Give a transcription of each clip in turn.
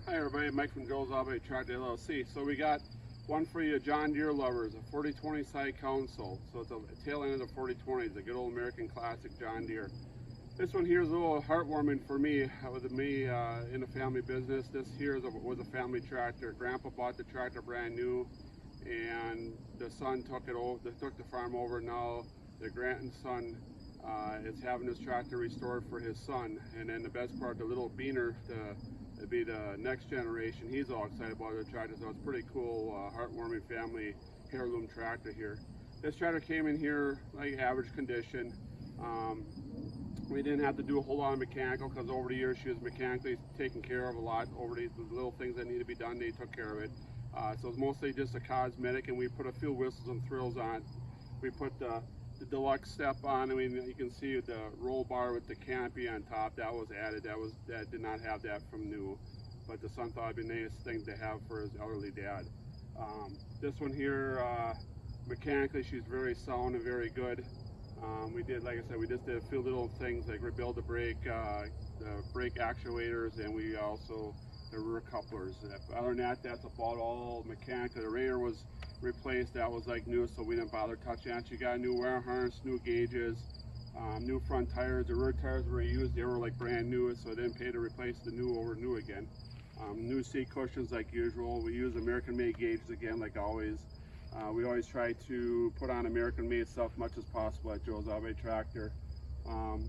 Hi everybody, Mike from Joe's Auto Tractor LLC. So we got one for you John Deere lovers, a 4020 side counsel. So it's a tail end of the 4020, it's a good old American classic John Deere. This one here is a little heartwarming for me, with me in a family business. This here was a family tractor. Grandpa bought the tractor brand new, and the son took it over. They took the farm over. Now the grandson is having his tractor restored for his son. And then the best part, the little beaner, it'd be the next generation. He's all excited about the tractor, so it's pretty cool, heartwarming family heirloom tractor here. This tractor came in here like average condition. We didn't have to do a whole lot of mechanical because over the years she was mechanically taken care of a lot. Over the little things that need to be done, they took care of it. So it's mostly just a cosmetic, and we put a few whistles and thrills on. We put the deluxe step on. I mean, you can see the roll bar with the canopy on top. That was added. That did not have that from new, but the son thought it'd be the nice thing to have for his elderly dad. This one here, mechanically, she's very sound and very good. We did, like I said, we just did a few little things like rebuild the brake actuators, and we also the rear couplers. Other than that, that's about all mechanical. The radiator was replaced. That was like new, so we didn't bother touching that. You got a new wear harness, new gauges, new front tires. The rear tires were used. They were like brand new, so I didn't pay to replace the new over new again. New seat cushions like usual. We use American-made gauges again, like always. We always try to put on American-made stuff as much as possible at Joe's Auto Tractor.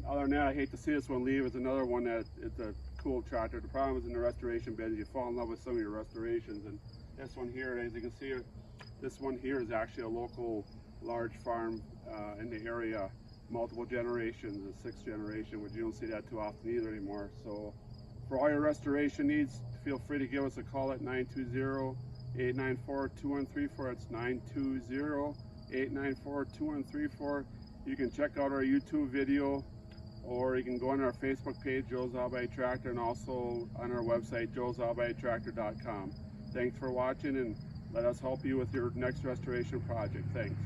Other than that, I hate to see this one leave. It's another one that it's a cool tractor. The problem is in the restoration business, you fall in love with some of your restorations. And this one here, as you can see, this one here is actually a local large farm in the area, multiple generations, the sixth generation, which you don't see that too often either anymore. So for all your restoration needs, feel free to give us a call at 920-894-2134. It's 920-894-2134. You can check out our YouTube video, or you can go on our Facebook page, Joe's Auto Tractor, and also on our website, joesautotractor.com. Thanks for watching, and let us help you with your next restoration project. Thanks.